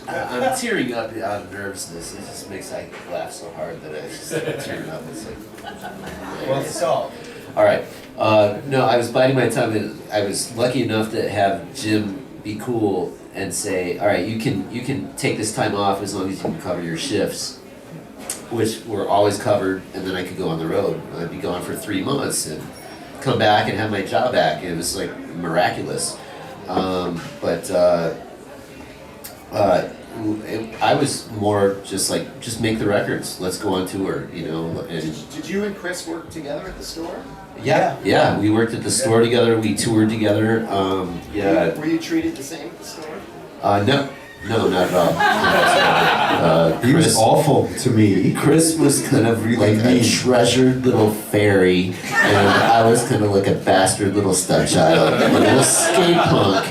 I'm tearing up out of nervousness. It just makes I laugh so hard that I just tear up. It's like, Well, so. all right. No, I was biding my tongue, and I was lucky enough to have Jim be cool and say, all right, you can take this time off as long as you can cover your shifts, which were always covered, and then I could go on the road. I'd be gone for 3 months and come back and have my job back. It was like miraculous. I was more just like, just make the records. Let's go on tour, you know. And Did you and Chris work together at the store? yeah, we worked at the store together. We toured together. Yeah. Were you treated the same at the store? No, not at all. He was awful to me. Chris was kind of like a treasured little fairy, and I was kind of like a bastard little stepchild, a little skate punk.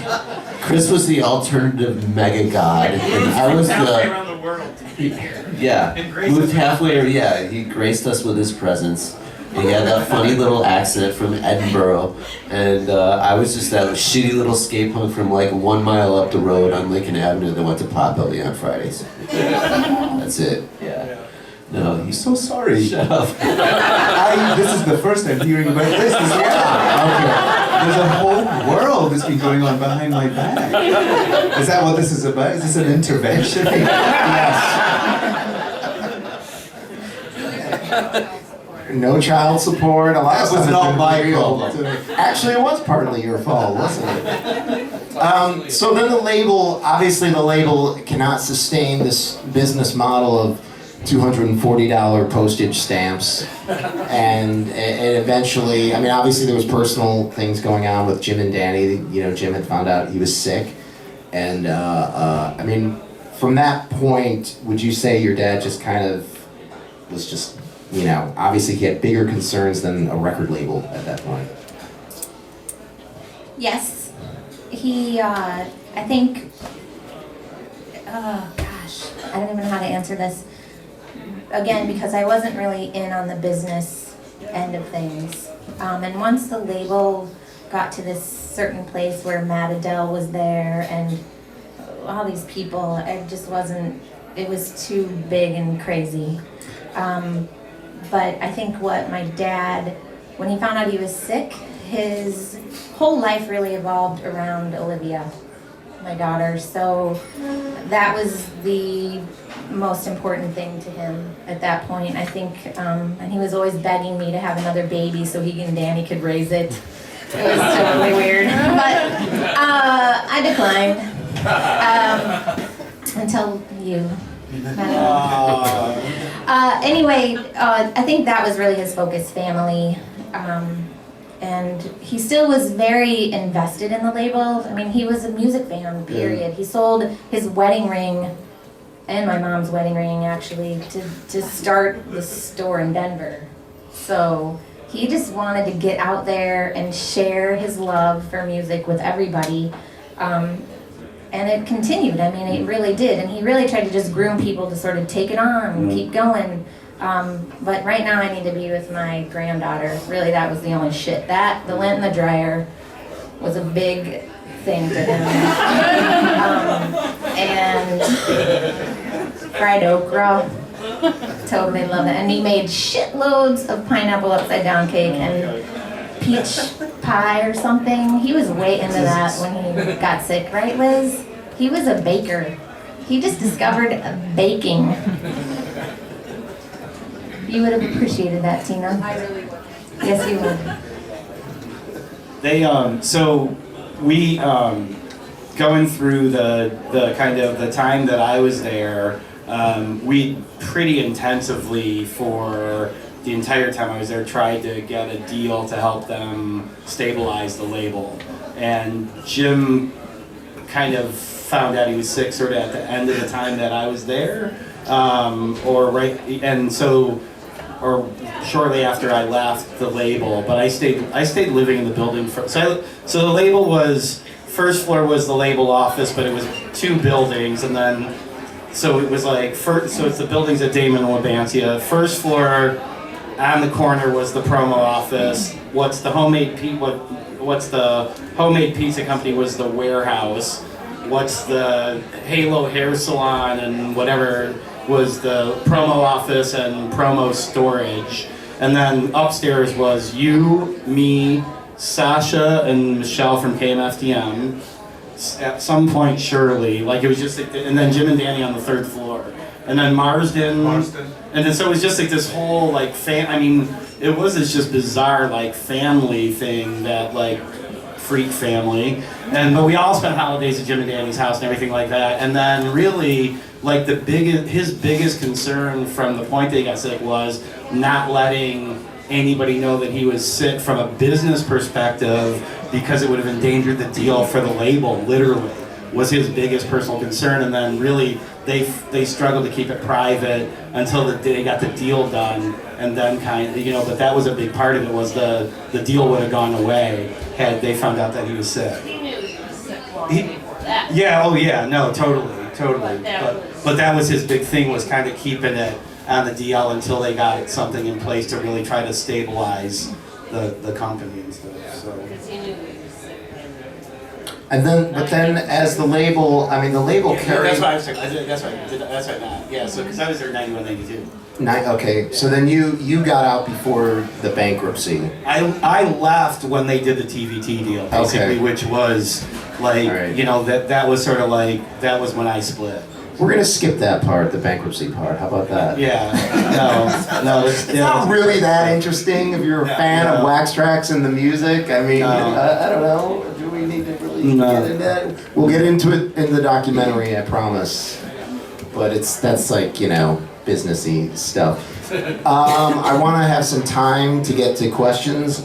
Chris was the alternative mega god, and I was halfway the around the world to be here. yeah. And graced Moved us. halfway. Yeah, he graced us with his presence. He had that funny little accent from Edinburgh, and I was just that shitty little skate punk from like 1 mile up the road on Lincoln Avenue that went to Potbelly on Fridays. That's it. Yeah. No, I'm he's so sorry. shut up. This is the first I'm hearing about this. Okay. There's a whole world that's been going on behind my back. Is that what this is about? Is this an intervention? Yes. No child support. A lot That of was stuff not has been my real. fault. Actually, it was partly your fault, wasn't it? So then the label, obviously the label cannot sustain this business model of $240 postage stamps, and eventually, I mean, obviously there was personal things going on with Jim and Danny. You know, Jim had found out he was sick, and I mean, from that point, would you say your dad just kind of was just, you know, obviously he had bigger concerns than a record label at that point? Yes. He, I think, oh gosh, I don't even know how to answer this. Again, because I wasn't really in on the business end of things. And once the label got to this certain place where Matt Adele was there and all these people, it just wasn't, it was too big and crazy. But I think what my dad, when he found out he was sick, his whole life really evolved around Olivia, my daughter. So that was the most important thing to him at that point, I think. And he was always begging me to have another baby so he and Danny could raise it. It was totally weird. But I declined until you. Anyway, I think that was really his focus, family. And he still was very invested in the label. I mean, he was a music fan, period. He sold his wedding ring, and my mom's wedding ring, actually, to start the store in Denver. So he just wanted to get out there and share his love for music with everybody. And it continued. I mean, it really did. And he really tried to just groom people to sort of take it on and keep going. But right now I need to be with my granddaughter. Really, that was the only shit. That, the lint in the dryer was a big thing to him. And fried okra, totally love it. And he made shitloads of pineapple upside down cake and peach pie or something. He was way into that when he got sick, right, Liz? He was a baker. He just discovered baking. You would have appreciated that, Tina. I really would. Yes, you would. They so we going through the kind of the time that I was there, we pretty intensively for the entire time I was there tried to get a deal to help them stabilize the label. And Jim kind of found out he was sick sort of at the end of the time that I was there, or shortly after I left the label. But I stayed living in the building so the label was, first floor was the label office, but it was 2 buildings, and then so it was like so it's the buildings at Damon and Wabansia. First floor on the corner was the promo office. What's the homemade pizza company was the warehouse. what's the Halo hair salon and whatever was the promo office and promo storage. And then upstairs was you, me, Sasha, and Michelle from KMFDM. At some point, Shirley, like it was just like, and then Jim and Danny on the third floor. And then Marsden. And then so it was just like this whole like I mean, it was this just bizarre like family thing that like freak family. But we all spent holidays at Jim and Danny's house and everything like that. And then really like his biggest concern from the point that he got sick was not letting anybody know that he was sick from a business perspective because it would have endangered the deal for the label, literally, was his biggest personal concern. And then really they struggled to keep it private until they got the deal done, and then kind of, but that was a big part of it, was the deal would have gone away had they found out that he was sick. He knew he was sick long before that. Yeah, oh yeah, no, totally. But that was his big thing, was kind of keeping it on the DL until they got something in place to really try to stabilize the company and stuff. So. Because he knew he was sick. And then, but then as the label, I mean, the label carried. That's why I was saying. That's right. Yeah, so because I was there 91, 92. Okay, so then you got out before the bankruptcy. I left when they did the TVT deal, basically, Okay. which was like, Right. that was sort of like, that was when I split. We're gonna skip that part, the bankruptcy part. How about that? Yeah, no, It's not really that interesting if you're a fan of Wax Trax and the music. I mean, No. I don't know. Do we need to really No. get into that? We'll get into it in the documentary, I promise. But that's like, businessy stuff. I want to have some time to get to questions.